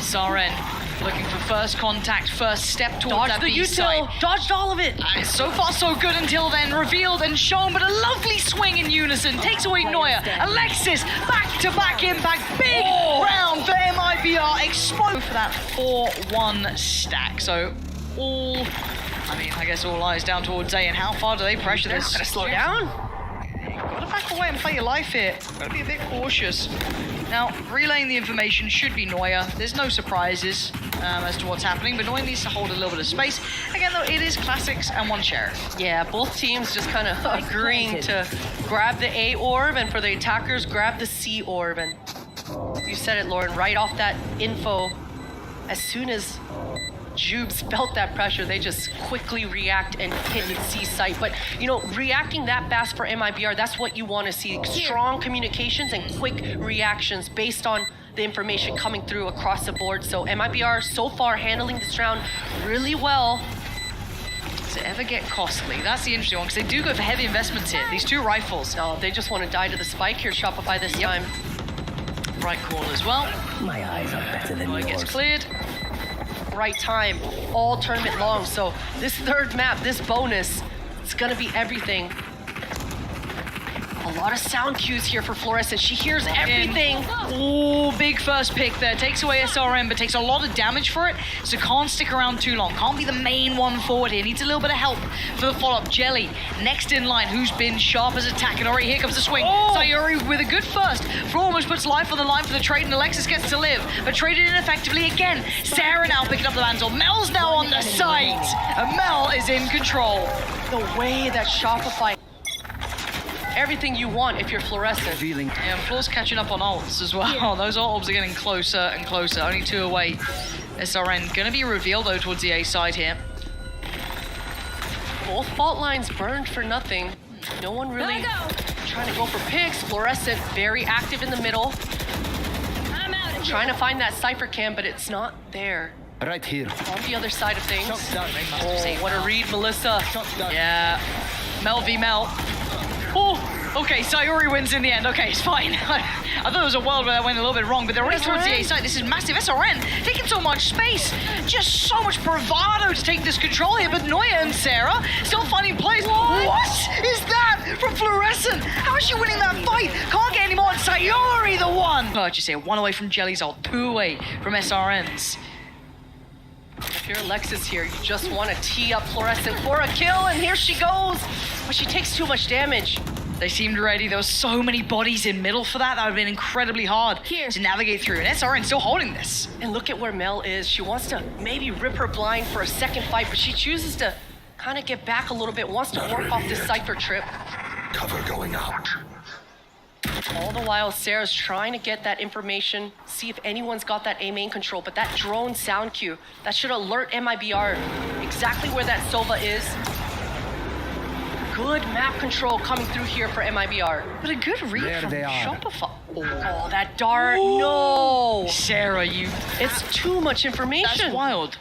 SRN looking for first contact, first step towards that B side. Dodged all of it. So far so good until then, revealed and shown, but a lovely swing in unison. Takes away Neuer. Alexis, back-to-back impact. Big round for MIBR. Explode for that 4-1 stack. So all, I guess all eyes down towards A. And how far do they pressure this? Gotta slow down. Gotta back away and play your life here. Gotta be a bit cautious. Now, relaying the information should be Neuer. There's no surprises as to what's happening, but Neuer needs to hold a little bit of space. Again, though, it is classics and one sheriff. Yeah, both teams just kind of agreeing to grab the A orb, and for the attackers, grab the C orb. And you said it, Lauren, right off that info, as soon as Jubes felt that pressure, they just quickly react and hit the C site. But, you know, reacting that fast for MIBR, that's what you want to see. Strong communications and quick reactions based on the information coming through across the board. So MIBR so far handling this round really well. Does it ever get costly? That's the interesting one, because they do go for heavy investments here. These two rifles. No, they just want to die to the spike here, Shopify this time. Right call as well. My eyes are better than Neuer yours. gets cleared. Right time, all tournament long. So this third map, this bonus, it's gonna be everything. A lot of sound cues here for Fluorescent. She hears everything. Ooh, big first pick there. Takes away SRM, but takes a lot of damage for it, so can't stick around too long. Can't be the main one forward here. Needs a little bit of help for the follow-up. Jelly, next in line, who's been sharp as attack, and already here comes the swing. Sayuri with a good first. Flo almost puts life on the line for the trade, and Alexis gets to live, but traded ineffectively again. Sarah now picking up the mantle. Mel's now on the site, and Mel is in control. The way that Shopify, everything you want if you're Fluorescent. Yeah, and Flo's catching up on ults as well. Those ults are getting closer and closer. Only 2 away. SRN gonna be revealed though towards the A side here. Both fault lines burned for nothing. No one really trying to go for picks. Fluorescent very active in the middle. I'm out. Trying to find that Cypher cam, but it's not there. Right here. On the other side of things. Oh, What a read, Melissa. Yeah. Mel v Mel. Oh, okay, Sayuri wins in the end. Okay, it's fine. I thought there was a world where that went a little bit wrong, but they're already towards the A side. This is massive. SRN taking so much space. Just so much bravado to take this control here, but Neuer and Sarah still finding plays. What is that from Fluorescent? How is she winning that fight? Can't get any more. And Sayuri the one. Purchase here. 1 away from Jelly's ult, 2 away from SRN's. If you're Alexis here, you just want to tee up Fluorescent for a kill, and here she goes. But she takes too much damage. They seemed ready. There were so many bodies in middle for that. That would have been incredibly hard to navigate through. And SRN still holding this. And look at where Mel is. She wants to maybe rip her blind for a second fight, but she chooses to kind of get back a little bit, wants to work off this Cypher trip. Cover going out. All the while, Sarah's trying to get that information, see if anyone's got that A main control, but that drone sound cue, that should alert MIBR exactly where that Sova is. Good map control coming through here for MIBR. But a good read There from they are. Shopify. Oh, that dart, no! Sarah, you... It's too much information. That's wild.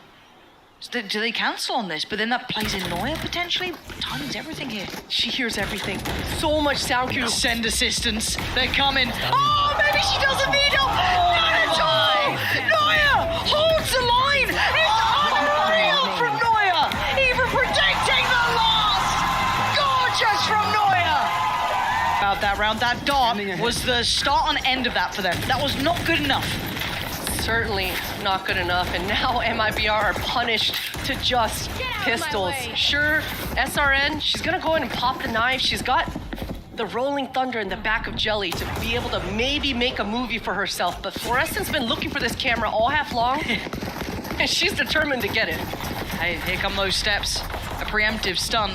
So do they cancel on this? But then that plays in Neuer potentially? Timing's everything here. She hears everything. So much sound cue. Send assistance. They're coming. Oh, maybe she doesn't need help. Not at all! Neuer holds the line. It's unreal from Neuer. Even predicting the loss. Gorgeous from Neuer. About that round, that dart was the start and end of that for them. That was not good enough. Certainly not good enough, and now MIBR are punished to just pistols. Sure, SRN, she's gonna go in and pop the knife. She's got the Rolling Thunder in the back of Jelly to be able to maybe make a movie for herself, but Fluorescent's been looking for this camera all half long, and she's determined to get it. Hey, here come those steps. A preemptive stun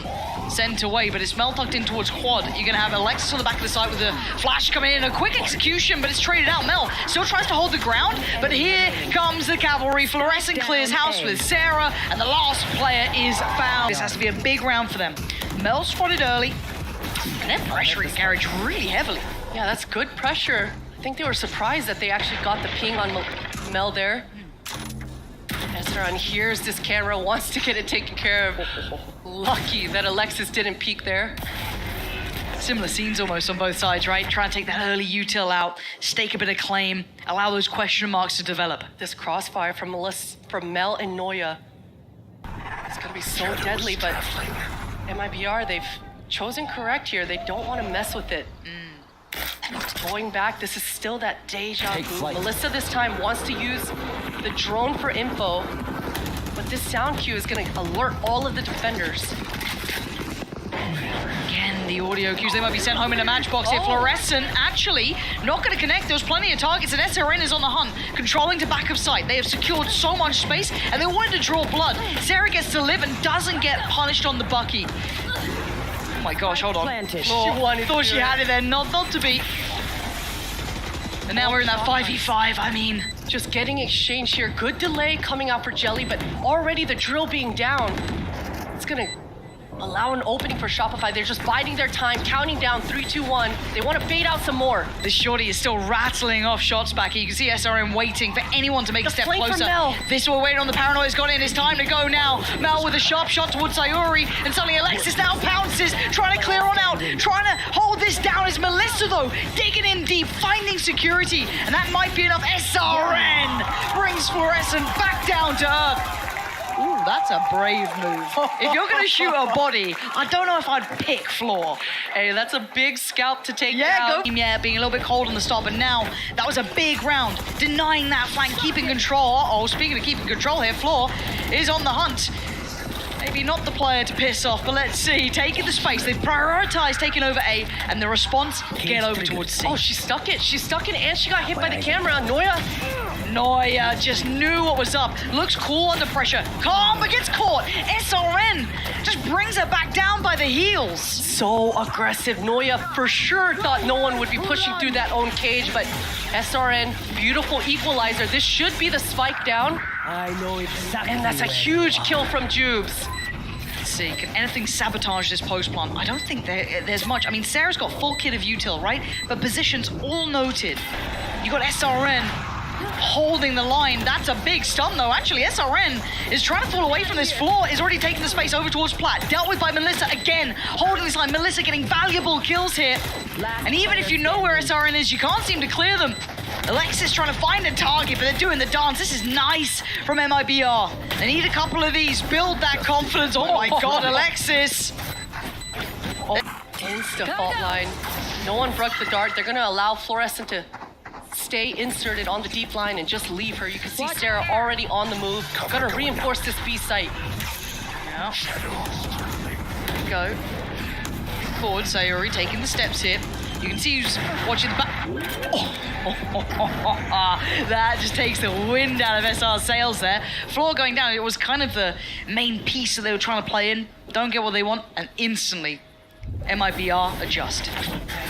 sent away, but it's Mel tucked in towards quad. You're gonna have Alexis on the back of the site with a flash coming in, a quick execution, but it's traded out. Mel still tries to hold the ground, but here comes the cavalry. Fluorescent clears house with Sarah, and the last player is found. This has to be a big round for them. Mel spotted early, and they're pressuring Garage really heavily. Yeah, that's good pressure. I think they were surprised that they actually got the ping on Mel there. SRN hears this camera, wants to get it taken care of. Lucky that Alexis didn't peek there. Similar scenes almost on both sides, right? Try and take that early util out, stake a bit of claim, allow those question marks to develop. This crossfire from Mel and Noya. It's gonna be so deadly, but MIBR, they've chosen correct here. They don't want to mess with it. Going back, this is still that deja vu. Melissa this time wants to use the drone for info, but this sound cue is gonna alert all of the defenders. Again, the audio cues, they might be sent home in a matchbox here. Fluorescent actually not going to connect. There's plenty of targets, and SRN is on the hunt, controlling to back of sight. They have secured so much space, and they wanted to draw blood. Sarah gets to live and doesn't get punished on the Bucky. Oh my gosh, hold on. Planted. Thought she had it there, not to be. And now we're in that 5v5, I mean. Just getting exchange here. Good delay coming out for Jelly, but already the drill being down. It's gonna allow an opening for Shopify. They're just biding their time, counting down 3, 2, 1. They want to fade out some more. The shorty is still rattling off shots back here. You can see SRM waiting for anyone to make a step flank from closer. Mel. This will wait on the paranoia's got in. It's time to go now. Mel with a sharp shot towards Sayuri, and suddenly Alexis now pounces, trying to clear on out, trying to hold this down. Is Melissa though, digging in deep, finding security, and that might be enough. SRN brings Fluorescent back down to earth. Ooh, that's a brave move. If you're gonna shoot a body, I don't know if I'd pick Floor. Hey, that's a big scalp to take Yeah, down. go. Yeah, being a little bit cold on the start, but now that was a big round. Denying that flank, keeping control. Uh-oh, speaking of keeping control here, Floor is on the hunt. Maybe not the player to piss off, but let's see. Taking the space, they've prioritized taking over A, and the response, get over towards C. Oh, she stuck it. She stuck it, and she got hit by the camera. Noya just knew what was up. Looks cool under pressure. Calm, but gets caught. SRN just brings her back down by the heels. So aggressive. Noya for sure thought no one would be pushing through that own cage, but SRN, beautiful equalizer. This should be the spike down. I know exactly. And that's a huge kill from Jubes. Let's see, can anything sabotage this post plant? I don't think there's much. I mean, Sarah's got full kit of util, right? But positions all noted. You got SRN holding the line. That's a big stun though. Actually, SRN is trying to fall away from this. Floor is already taking the space over towards Platt. Dealt with by Melissa again, holding this line. Melissa getting valuable kills here. And even if you know where SRN is, you can't seem to clear them. Alexis trying to find a target, but they're doing the dance. This is nice from MIBR. They need a couple of these, build that confidence. Oh my God, Alexis. Insta fault line. No one broke the dart. They're gonna allow Fluorescent to stay inserted on the deep line and just leave her. You can see Sarah already on the move. Gonna reinforce this B site. Yeah. Go. Forward, Sayuri taking the steps here. You can see who's watching the back. That just takes the wind out of SR's sails there. Floor going down, it was kind of the main piece that they were trying to play in. Don't get what they want, and instantly, MIBR adjust.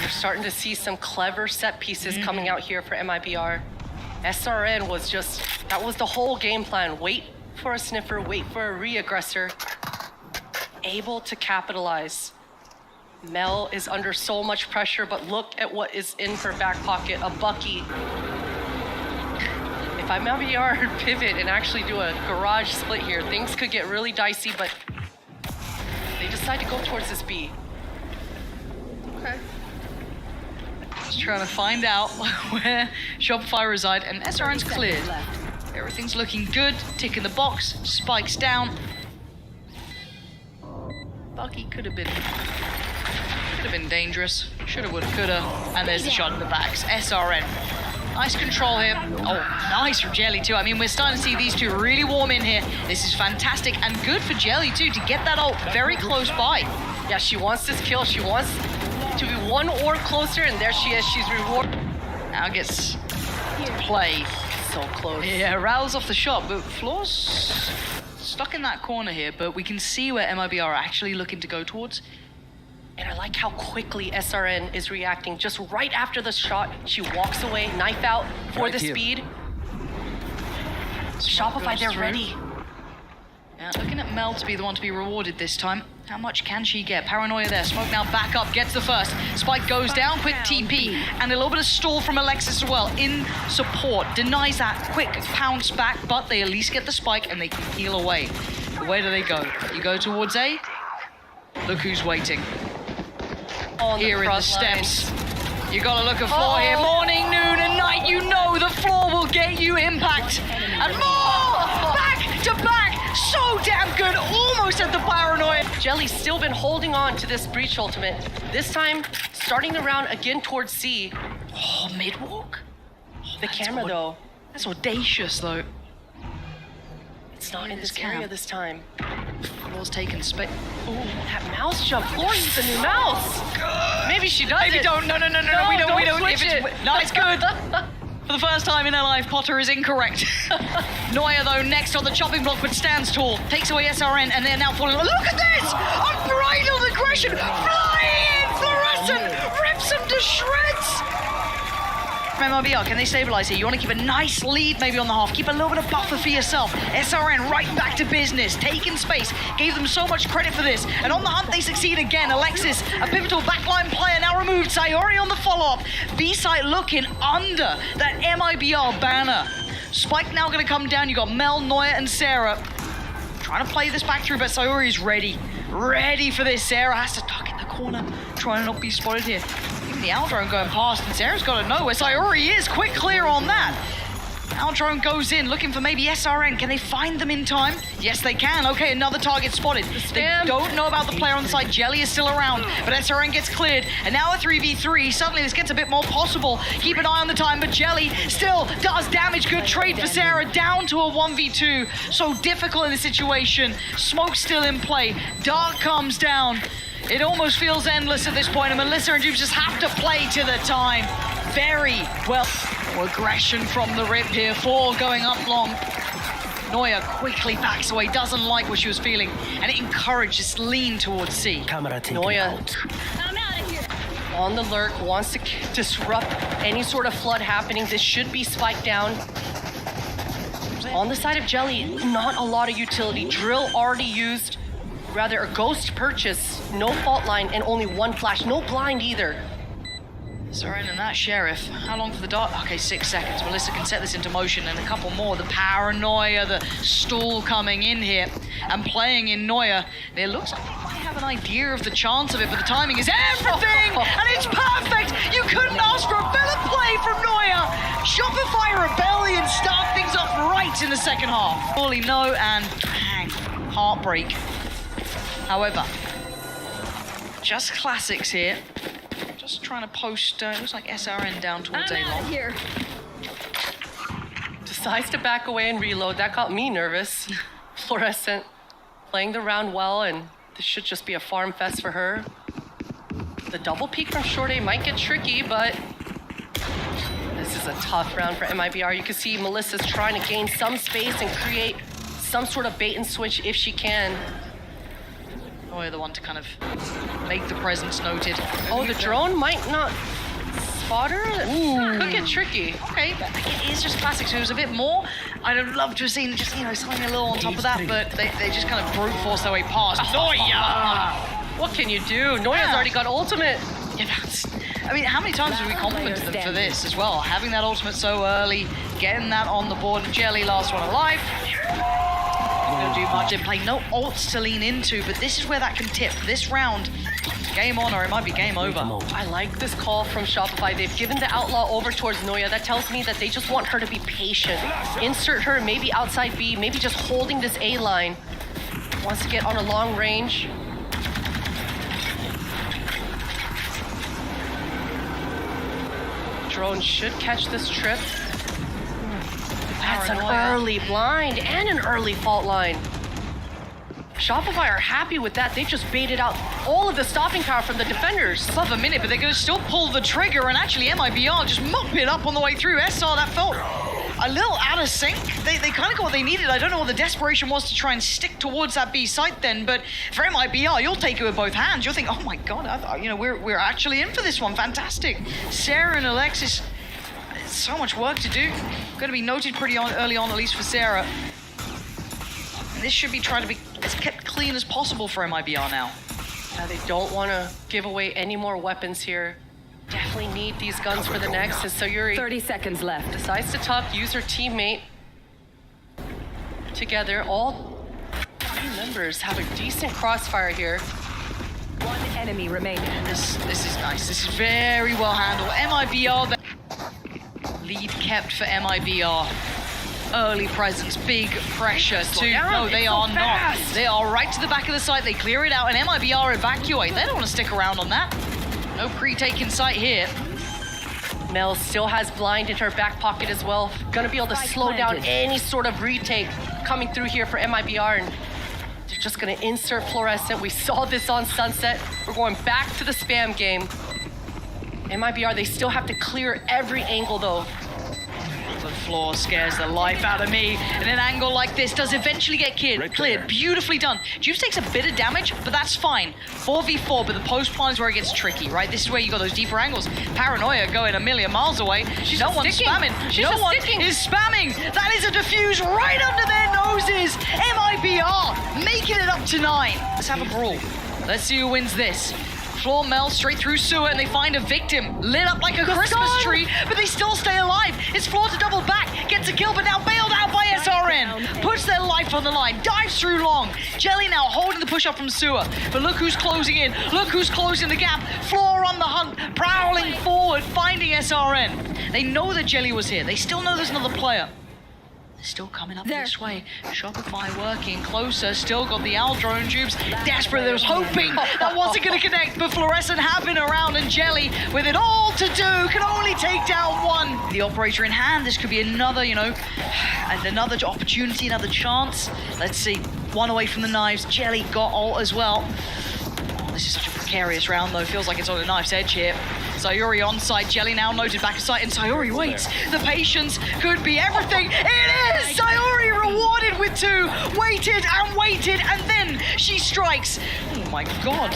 You're starting to see some clever set pieces coming out here for MIBR. SRN was just, that was the whole game plan. Wait for a sniffer, wait for a re-aggressor. Able to capitalize. Mel is under so much pressure, but look at what is in her back pocket, a Bucky. If I'm MIBR pivot and actually do a garage split here, things could get really dicey, but they decide to go towards this B. Okay. Just trying to find out where Shopify reside, and SRN's cleared. Everything's looking good, tick in the box, spikes down. Bucky could have been dangerous. Shoulda, woulda, coulda. And there's the shot in the backs. SRN. Nice control here. Oh, nice from Jelly too. I mean, we're starting to see these two really warm in here. This is fantastic and good for Jelly too to get that ult very close by. Yeah, she wants this kill. She wants to be one orb closer, and there she is. She's rewarded. Now gets to play. So close. Yeah, rattles off the shot, but Floor's stuck in that corner here, but we can see where MIBR are actually looking to go towards. And I like how quickly SRN is reacting. Just right after the shot, she walks away, knife out for the speed. Shopify, they're ready. Yeah, looking at Mel to be the one to be rewarded this time. How much can she get? Paranoia there. Smoke now back up, gets the first. Spike goes down, quick TP. And a little bit of stall from Alexis as well. In support, denies that quick pounce back, but they at least get the spike and they can heal away. But where do they go? You go towards A? Look who's waiting. On here in the front lines. steps. You gotta look at floor here. Morning, noon, and night. You know the floor will get you impact. And more! Back to back! So damn good. Almost at the paranoia. Jelly's still been holding on to this breach ultimate. This time, starting the round again towards C. Oh, mid-walk? The camera, though, That's audacious, though. it's not in this cam. area this time. Floor's taking space. Ooh, that mouse jump. Floor needs a new mouse. Maybe she does Maybe it. don't. No, we don't. don't We don't. switch If it. no, it's good. For the first time in her life, Potter is incorrect. Neuer, though, next on the chopping block, but stands tall. Takes away SRN, and they're now falling. Look at this! Unbridled aggression! Flying! Fluorescent! Rips them to shreds! MIBR, can they stabilize here? You want to keep a nice lead maybe on the half. Keep a little bit of buffer for yourself. SRN right back to business. Taking space. Gave them so much credit for this. And on the hunt, they succeed again. Alexis, a pivotal backline player, now removed. Sayori on the follow-up. B-site looking under that MIBR banner. Spike now going to come down. You got Mel, Neuer, and Sarah. Trying to play this back through, but Sayori's ready. Ready for this. Sarah has to duck in the corner. Trying to not be spotted here. Even the Aldrone going past, and Sarah's got to know where Sayori is. Quick clear on that. Aldrone goes in, looking for maybe SRN. Can they find them in time? Yes, they can. Okay, another target spotted. They spam. don't know about the player on the side. Jelly is still around, but SRN gets cleared. And now a 3v3. Suddenly this gets a bit more possible. Keep an eye on the time, but Jelly still does damage. Good trade for Sarah, down to a 1v2. So difficult in this situation. Smoke still in play. Dark comes down. It almost feels endless at this point, and Melissa and Jubes just have to play to the time. Very well. Aggression from the rip here. 4 going up long. Neuer quickly backs away, doesn't like what she was feeling, and it encourages lean towards C. Camera taken Neuer out. I'm out of here. on the lurk, wants to disrupt any sort of flood happening. This should be spiked down. On the side of Jelly, not a lot of utility. Drill already used. Rather, a ghost purchase, no fault line, and only 1 flash. No blind either. Soren and that sheriff. How long for the dart? Okay, 6 seconds. Melissa can set this into motion, and a couple more. The paranoia, the stall coming in here and playing in Neuer. It looks like they might have an idea of the chance of it, but the timing is everything, and it's perfect. You couldn't ask for a better play from Neuer. Shopify Rebellion start things off right in the second half. Fully no, and bang, heartbreak. However, just classics here. Just trying to post, looks like SRN down towards I'm out A-Long. of here. Decides to back away and reload. That got me nervous. Fluorescent playing the round well, and this should just be a farm fest for her. The double peek from short A might get tricky, but this is a tough round for MIBR. You can see Melissa's trying to gain some space and create some sort of bait and switch if she can. Oh, the one to kind of make the presence noted. Oh, the drone might not spot her? Ooh. Could get tricky. Okay, but it is just classics. It was a bit more. I'd have loved to have seen just, something a little on top of that, but they just kind of brute force their way past. Neuer! What can you do? Neuer's already got ultimate. Yeah, I mean, how many times have we complimented them for this as well? Having that ultimate so early, getting that on the board. Jelly, last one alive. Not gonna do much in play. No ults to lean into, but this is where that can tip. This round, game on, or it might be game over. I like this call from Shopify. They've given the outlaw over towards Neuer. That tells me that they just want her to be patient. Insert her maybe outside B, maybe just holding this A line. Wants to get on a long range. Drone should catch this trip. That's an Paranoia. early blind and an early fault line. Shopify are happy with that. They just baited out all of the stopping power from the defenders. Above a minute, but they're going to still pull the trigger, and actually MIBR just mop it up on the way through. SR, that felt a little out of sync. They kind of got what they needed. I don't know what the desperation was to try and stick towards that B site then, but for MIBR, you'll take it with both hands. You'll think, oh my God, we're actually in for this one. Fantastic. Sarah and Alexis, so much work to do. Going to be noted pretty early on, at least for Sarah. This should be trying to be as kept clean as possible for MIBR now. They don't want to give away any more weapons here. Definitely need these guns for the next. And so Yuri 30 seconds left. decides to tuck, use her teammate. Together, all 3 members have a decent crossfire here. One enemy remaining. This is nice. This is very well handled. MIBR, the lead kept for MIBR. Early presence, big pressure to... No, they are not. They are right to the back of the site. They clear it out, and MIBR evacuate. They don't want to stick around on that. No pre-take in sight here. Mel still has blind in her back pocket as well. Gonna be able to slow down any sort of retake coming through here for MIBR, and they're just gonna insert fluorescent. We saw this on Sunset. We're going back to the spam game. MIBR, they still have to clear every angle though. The floor scares the life out of me. And an angle like this does eventually get cleared. Beautifully done. Juice takes a bit of damage, but that's fine. 4v4, but the post plant is where it gets tricky, right? This is where you got those deeper angles. Paranoia going a million miles away. No one's spamming. No one is spamming. That is a defuse right under their noses. MIBR making it up to 9. Let's have a brawl. Let's see who wins this. Floor Mel straight through sewer, and they find a victim lit up like a Christmas tree, but they still stay alive. It's Floor to double back, gets a kill, but now bailed out by SRN. Puts their life on the line, dives through long. Jelly now holding the push up from sewer, but look who's closing in. Look who's closing the gap. Floor on the hunt, prowling forward, finding SRN. They know that Jelly was here. They still know there's another player. Still coming up this way. Shopify working closer. Still got the owl drone tubes. Desperate. They was hoping that wasn't going to connect, but Fluorescent have been around, and Jelly, with it all to do, can only take down one. The operator in hand. This could be another, another opportunity, another chance. Let's see. One away from the knives. Jelly got ult as well. This is such a precarious round, though. Feels like it's on a knife's edge here. Sayuri on site, Jelly now noted back of sight, and Sayuri waits. The patience could be everything. It is! Sayuri rewarded with 2. Waited, and then she strikes. Oh my god.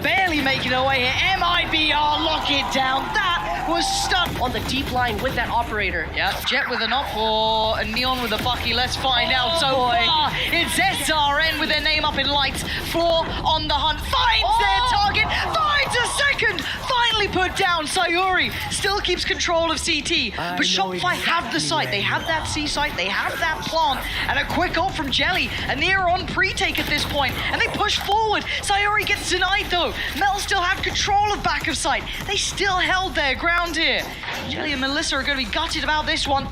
Barely making her way here. MIBR lock it down. That was stuck On the deep line with that operator. Yeah, Jet with an op or a Neon with a Bucky. Let's find out. So far, it's SRN with their name up in lights. Floor on the hunt, finds their target, finds a second, finally put down. Sayuri still keeps control of CT, but Shopify have the site. They have that C site, they have that plant, and a quick ult from Jelly, and they're on pre-take at this point, and they push forward. Sayuri gets denied though. Mel still have control of back of sight. They still held their ground here. Jelly and Melissa are going to be gutted about this one.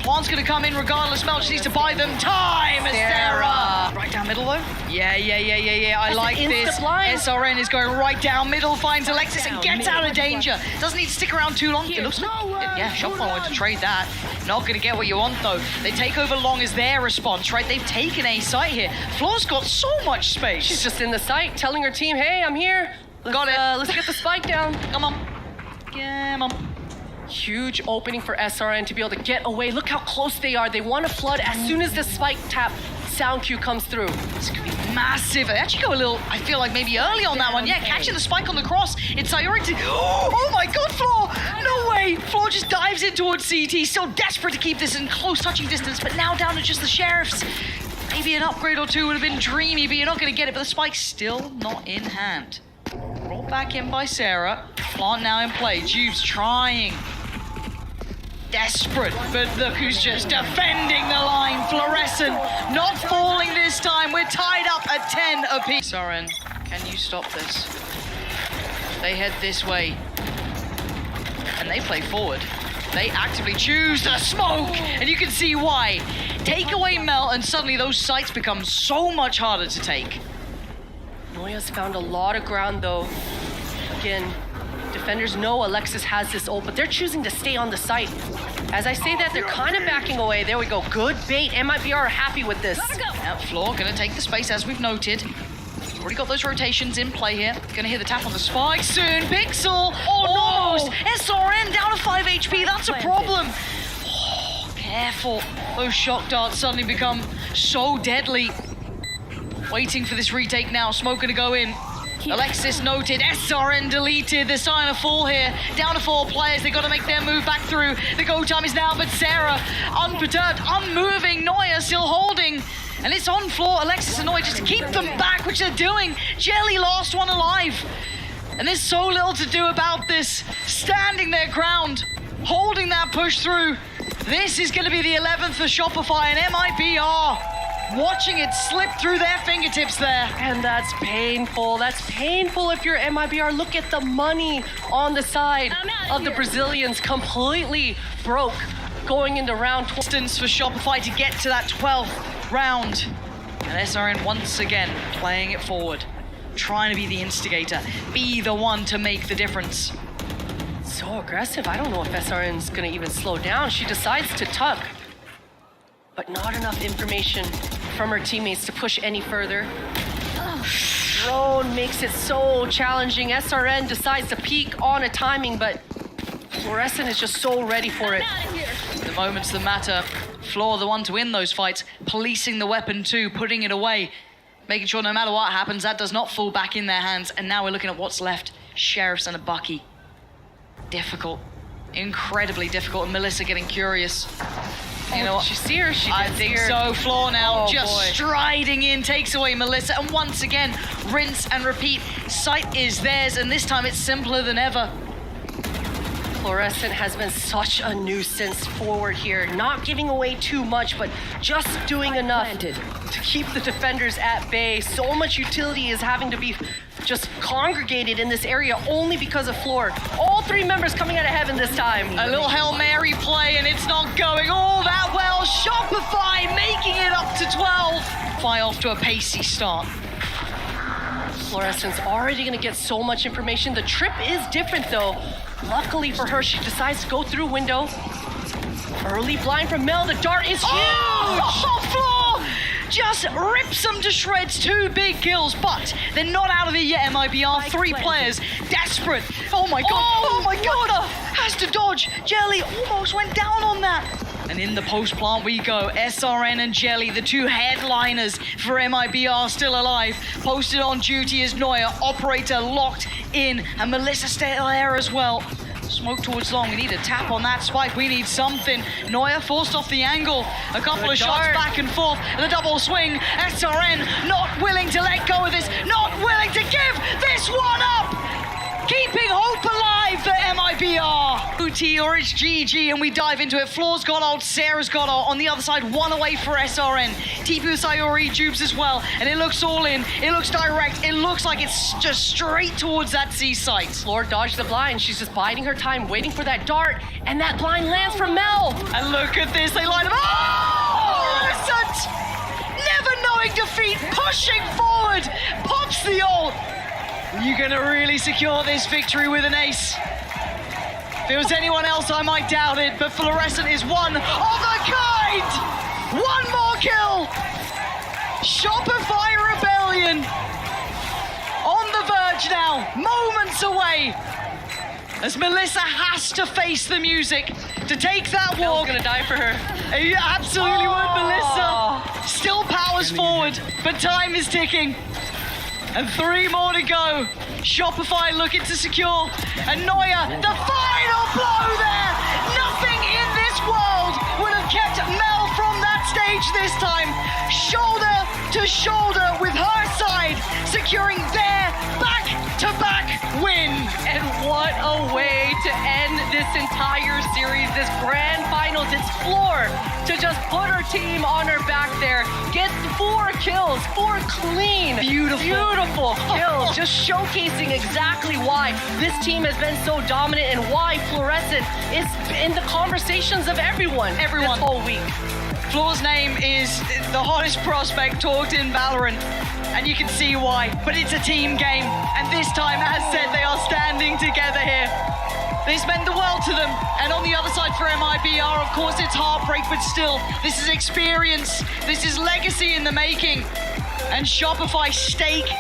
Plant's going to come in regardless. Mel just needs to buy them time. Sarah. Right down middle though. Yeah. I like this. SRN is going right down middle, finds Alexis and gets out of danger. Doesn't need to stick around too long. It looks like, Shopify wanted to trade that. Not going to get what you want though. They take over long as their response, right? They've taken a site here. Floor's got so much space. She's just in the site telling her team, hey, I'm here. Got it. Let's get the spike down. Come on. Come on. Huge opening for SRN to be able to get away. Look how close they are. They want to flood as soon as the spike tap sound cue comes through. This could be massive. They actually go a little, I feel like maybe early on that one. Yeah, catching the spike on the cross. It's Sayuri to... Oh my god, Floor! No way! Floor just dives in towards CT. Still desperate to keep this in close touching distance, but now down to just the Sheriffs. Maybe an upgrade or two would have been dreamy, but you're not going to get it. But the spike's still not in hand. Brought back in by Sarah. Plant now in play. Juve's trying. Desperate, but look who's just defending the line. Fluorescent not falling this time. We're tied up at 10 apiece. Soren, can you stop this? They head this way, and they play forward. They actively choose to smoke, and you can see why. Take away Mel, and suddenly those sites become so much harder to take. Noya's found a lot of ground though. Again, defenders know Alexis has this ult, but they're choosing to stay on the site. As I say that, they're kind of backing away. There we go. Good bait. MIBR are happy with this. Yep, Floor gonna take the space as we've noted. Already got those rotations in play here. Gonna hear the tap on the spike soon. Pixel almost. SRN down to 5 HP. That's a problem. Oh, careful. Those shock darts suddenly become so deadly. Waiting for this retake now. Smoke gonna go in. Alexis noted, SRN deleted. They're starting to fall here. Down to 4 players. They got to make their move back through. The go time is now, but Sarah, unperturbed, unmoving. Noya still holding. And it's on Floor. Alexis and Noya just to keep them back, which they're doing. Jelly last one alive. And there's so little to do about this. Standing their ground, holding that push through. This is going to be the 11th for Shopify, and MIBR watching it slip through their fingertips there. And that's painful. That's painful if you're MIBR. Look at the money on the side I'm outta of the here. Brazilians, completely broke going into round 12. Distance for Shopify to get to that 12th round. And SRN once again playing it forward, trying to be the instigator, be the one to make the difference. So aggressive. I don't know if SRN's gonna even slow down. She decides to tuck, but not enough information from her teammates to push any further. Drone makes it so challenging. SRN decides to peek on a timing, but Fluorescent is just so ready for I'm it. out of here. The moments that matter, Floor the one to win those fights, policing the weapon too, putting it away, making sure no matter what happens, that does not fall back in their hands. And now we're looking at what's left. Sheriffs and a Bucky. Difficult. Incredibly difficult. And Melissa getting curious. You know what? Did you see her? She I did think see her. so. Floor now Oh, just boy. striding in, takes away Melissa. And once again, rinse and repeat. Sight is theirs, and this time it's simpler than ever. Fluorescent has been such a nuisance forward here, not giving away too much, but just doing enough to keep the defenders at bay. So much utility is having to be just congregated in this area only because of Floor. All three members coming out of heaven this time. A little Hail Mary play, and it's not going all that well. Shopify making it up to 12. Fly off to a pacey start. Fluorescent's already gonna get so much information. The trip is different though. Luckily for her, she decides to go through window. Early blind from Mel. The dart is huge. Oh, Floor just rips them to shreds. 2 big kills, but they're not out of it yet, MIBR. 3 players, desperate. Oh my god, oh my god. Has to dodge. Jelly almost went down on that. And in the post plant we go. SRN and Jelly, the 2 headliners for MIBR, still alive. Posted on duty is Neuer, operator locked in, and Melissa still there as well. Smoke towards long. We need a tap on that spike. We need something. Neuer forced off the angle. A couple of shots back and forth. The double swing. SRN not willing to let go of this. Not willing to give this one up. Keeping hope alive for MIBR. Booty or it's GG, and we dive into it. Floor's got ult, Sarah's got ult. On the other side, 1 away for SRN. TP with Sayori, Jubes as well. And it looks all in. It looks direct. It looks like it's just straight towards that C site. Floor dodged the blind. She's just biding her time, waiting for that dart, and that blind lands from Mel. And look at this, they line up. Oh! Innocent! Never knowing defeat, pushing forward, pops the ult. You're gonna really secure this victory with an ace. If it was anyone else, I might doubt it, but Fluorescent is one of a kind! 1 more kill! Shopify Rebellion on the verge now, moments away. As Melissa has to face the music to take that Mel's walk. gonna die for her. You absolutely would, Melissa. Still powers forward, but time is ticking. And 3 more to go. Shopify looking to secure. And Neuer, the final blow there. Nothing in this world would have kept Mel from that stage this time. Shoulder to shoulder with her side, securing their back-to-back win. And what a way to end this entire series, this grand finals. It's Floor to just put her team on her back there. Get 4 kills, 4 clean, beautiful kills. Just showcasing exactly why this team has been so dominant and why Fluorescent is in the conversations of everyone this whole week. Floor's name is the hottest prospect talked in Valorant, and you can see why. But it's a team game, and this time, as said, they are standing together here. This meant the world to them. And on the other side for MIBR, of course, it's heartbreak, but still, this is experience. This is legacy in the making. And Shopify stake